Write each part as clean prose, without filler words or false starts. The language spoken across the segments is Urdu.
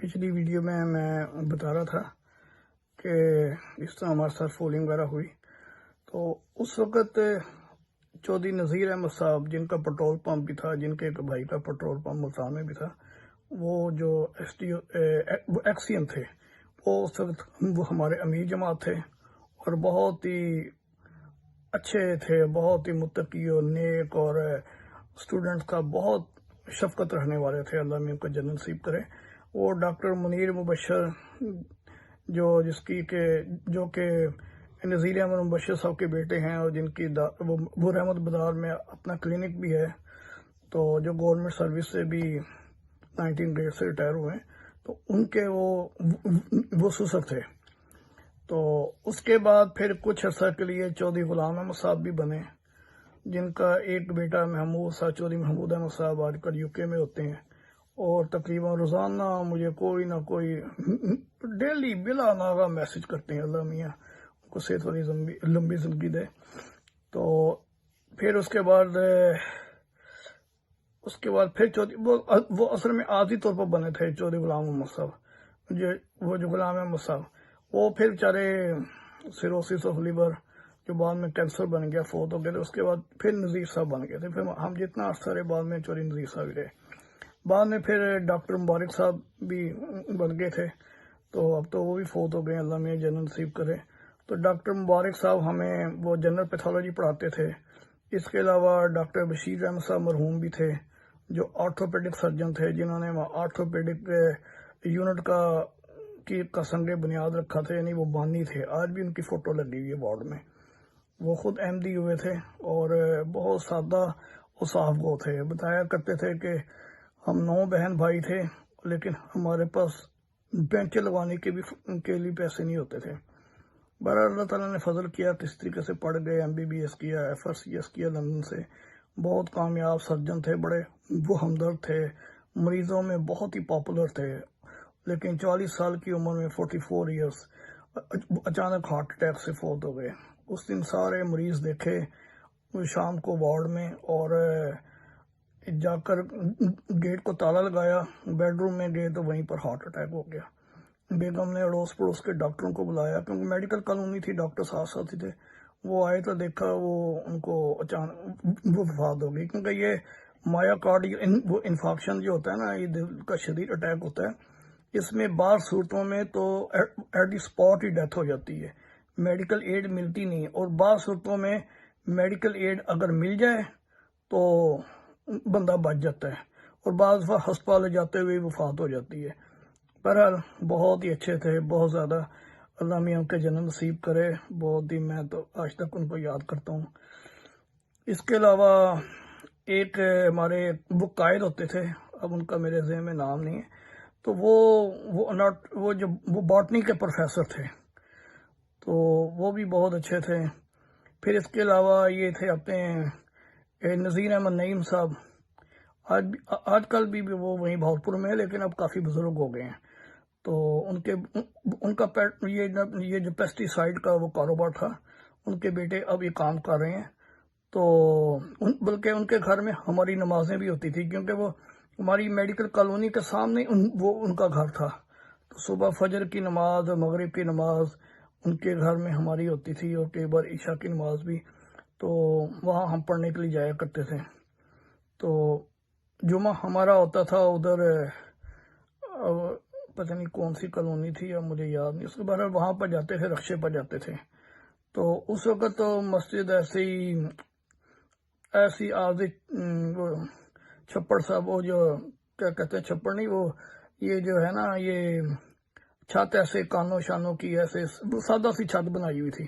پچھلی ویڈیو میں بتا رہا تھا کہ اس طرح ہمارے ساتھ فولنگ وغیرہ ہوئی تو اس وقت چودھری نذیر احمد صاحب جن کا پٹرول پمپ بھی تھا، جن کے ایک بھائی کا پٹرول پمپ ملتان میں بھی تھا، وہ جو ایکس سی ایم تھے، وہ اس وقت وہ ہمارے امیر جماعت تھے اور بہت ہی اچھے تھے، بہت ہی متقی اور نیک، اور اسٹوڈنٹس کا بہت شفقت رہنے والے تھے۔ اللہ میں ان کو جنت نصیب کرے۔ وہ ڈاکٹر منیر مبشر جو کہ نذیر احمد مبشر صاحب کے بیٹے ہیں، اور جن کی وہ رحمت بازار میں اپنا کلینک بھی ہے، تو جو گورنمنٹ سروس سے بھی 19 گریڈ سے ریٹائر ہوئے ہیں، تو ان کے وہ سسر تھے۔ تو اس کے بعد پھر کچھ عرصہ کے لیے چودھری غلام احمد صاحب بھی بنے، جن کا ایک بیٹا چودھری محمود احمد صاحب آج کل UK میں ہوتے ہیں، اور تقریباً روزانہ مجھے کوئی نہ کوئی ڈیلی بلا ناغہ میسج کرتے ہیں۔ اللہ میاں ان کو صحت والی لمبی زندگی دے۔ تو پھر اس کے بعد پھر وہ اصل میں عارضی طور پر بنے تھے چودھری غلام احمد صاحب، جو غلام احمد صاحب، وہ پھر بیچارے سیروسس آف لیور جو بعد میں کینسر بن گیا، فوت ہو گئے تھے۔ اس کے بعد پھر نذیر صاحب بن گئے تھے۔ پھر ہم جتنا عرصہ رہے بعد میں چودھری نذیر صاحب رہے۔ بعد میں پھر ڈاکٹر مبارک صاحب بھی بن گئے تھے، تو اب تو وہ بھی فوت ہو گئے، اللہ میں جنت نصیب کرے۔ تو ڈاکٹر مبارک صاحب ہمیں وہ جنرل پیتھولوجی پڑھاتے تھے۔ اس کے علاوہ ڈاکٹر بشیر احمد صاحب مرحوم بھی تھے، جو آرتھوپیڈک سرجن تھے، جنہوں نے آرتھوپیڈک یونٹ کا سنگ بنیاد رکھا تھا، یعنی وہ بانی تھے۔ آج بھی ان کی فوٹو لگی ہوئی ہے وارڈ میں۔ وہ خود MD ہوئے تھے اور بہت سادہ اور صاف گو تھے۔ بتایا کرتے تھے کہ ہم 9 بہن بھائی تھے، لیکن ہمارے پاس بینچیں لگوانے کے لیے پیسے نہیں ہوتے تھے۔ بہرحال اللہ تعالیٰ نے فضل کیا، کس طریقے سے پڑھ گئے، MBBS کیا، FRCS کیا لندن سے۔ بہت کامیاب سرجن تھے، بڑے وہ ہمدرد تھے، مریضوں میں بہت ہی پاپولر تھے۔ لیکن 40 سال کی عمر میں 44 ایئرس اچانک ہارٹ اٹیک سے فوت ہو گئے۔ اس دن سارے مریض دیکھے شام کو وارڈ میں، اور جا کر گیٹ کو تالا لگایا، بیڈ روم میں گئے تو وہیں پر ہارٹ اٹیک ہو گیا۔ بیگم نے اڑوس پڑوس کے ڈاکٹروں کو بلایا، کیونکہ میڈیکل کالونی تھی، ڈاکٹر ساتھ ساتھ ہی تھے۔ وہ آئے تو دیکھا ان کو اچانک وہ وفات ہو گئی، کیونکہ یہ وہ انفارکشن جو ہوتا ہے نا، یہ دل کا شدید اٹیک ہوتا ہے۔ اس میں بعض صورتوں میں تو ایٹ دی اسپاٹ ہی ڈیتھ ہو جاتی ہے، میڈیکل ایڈ ملتی نہیں، اور بعض صورتوں میں میڈیکل ایڈ اگر مل جائے تو بندہ بچ جاتا ہے، اور بعض دفعہ ہسپتال لے جاتے ہوئے وفات ہو جاتی ہے۔ بہرحال بہت ہی اچھے تھے، بہت زیادہ، اللہ میاں ان کے جنت نصیب کرے۔ بہت ہی، میں تو آج تک ان کو یاد کرتا ہوں۔ اس کے علاوہ ایک ہمارے وہ قائد ہوتے تھے، اب ان کا میرے ذہن میں نام نہیں ہے، تو وہ باٹنی کے پروفیسر تھے، تو وہ بھی بہت اچھے تھے۔ پھر اس کے علاوہ یہ تھے اپنے نذیر احمد نعیم صاحب، آج کل بھی وہ وہیں بہاولپور میں ہے، لیکن اب کافی بزرگ ہو گئے ہیں۔ تو ان کا یہ جو پیسٹی سائڈ کا وہ کاروبار تھا، ان کے بیٹے اب یہ کام کر رہے ہیں۔ تو بلکہ ان کے گھر میں ہماری نمازیں بھی ہوتی تھی، کیونکہ وہ ہماری میڈیکل کالونی کے سامنے ان کا گھر تھا۔ تو صبح فجر کی نماز، مغرب کی نماز ان کے گھر میں ہماری ہوتی تھی، اور کئی بار عشاء کی نماز بھی، تو وہاں ہم پڑھنے کے لیے جایا کرتے تھے۔ تو جمعہ ہمارا ہوتا تھا ادھر، پتہ نہیں کون سی کالونی تھی، اب مجھے یاد نہیں۔ اس کے بعد وہاں پر جاتے تھے، رکشے پر جاتے تھے۔ تو اس وقت تو مسجد ایسی عارضی چھپڑ صاحب، وہ جو کیا کہتے ہیں، چھپڑ نہیں، وہ یہ جو ہے نا، یہ چھت ایسے کانوں شانوں کی ایسے سادہ سی چھت بنائی ہوئی تھی،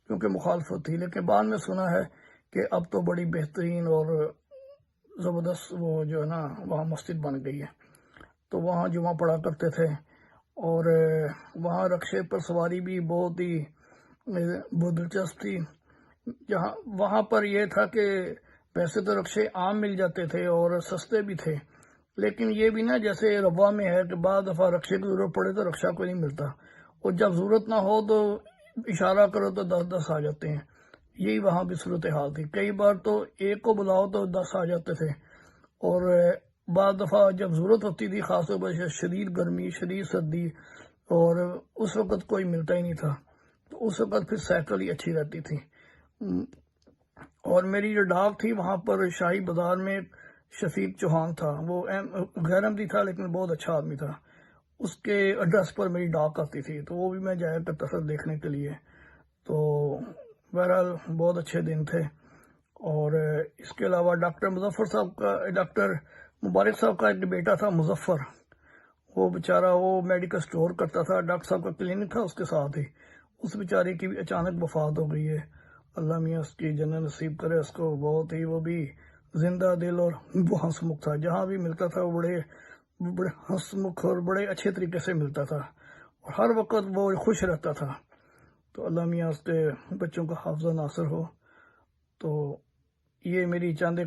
کیونکہ مخالفت تھی۔ لیکن بعد میں سنا ہے کہ اب تو بڑی بہترین اور زبردست وہ جو ہے نا وہاں مسجد بن گئی ہے۔ تو وہاں جمعہ پڑھا کرتے تھے، اور وہاں رکشے پر سواری بھی بہت دلچسپ تھی۔ وہاں پر یہ تھا کہ ویسے تو رکشے عام مل جاتے تھے اور سستے بھی تھے، لیکن یہ بھی نا جیسے روا میں ہے کہ بعض دفعہ رکشے کی ضرورت پڑے تو رکشہ کوئی نہیں ملتا، اور جب ضرورت نہ ہو تو اشارہ کرو تو 10 آ جاتے ہیں۔ یہی وہاں بھی صورتحال تھی، کئی بار تو ایک کو بلاؤ تو 10 آ جاتے تھے، اور بعض دفعہ جب ضرورت ہوتی تھی، خاص طور پر شدید گرمی، شدید سردی، اور اس وقت کوئی ملتا ہی نہیں تھا، تو اس وقت پھر سائیکل ہی اچھی رہتی تھی۔ اور میری جو ڈاگ تھی وہاں پر شاہی بازار میں شفیق چوہان تھا، وہ غیر احمدی تھا لیکن بہت اچھا آدمی تھا، اس کے ایڈریس پر میری ڈاگ آتی تھی، تو وہ بھی میں جایا کرتا تھا دیکھنے کے لیے۔ تو بہرحال بہت اچھے دن تھے۔ اور اس کے علاوہ ڈاکٹر ڈاکٹر مبارک صاحب کا ایک بیٹا تھا مظفر، وہ بیچارہ وہ میڈیکل سٹور کرتا تھا، ڈاکٹر صاحب کا کلینک تھا اس کے ساتھ ہی، اس بیچارے کی بھی اچانک وفات ہو گئی ہے۔ اللہ میاں اس کی جنت نصیب کرے اس کو، بہت ہی وہ بھی زندہ دل اور وہ ہنس مکھ تھا، جہاں بھی ملتا تھا وہ بڑے ہنس مکھ اور بڑے اچھے طریقے سے ملتا تھا، اور ہر وقت وہ خوش رہتا تھا۔ تو اللہ میاں اس کے بچوں کا حافظ ناصر ہو۔ تو یہ میری چند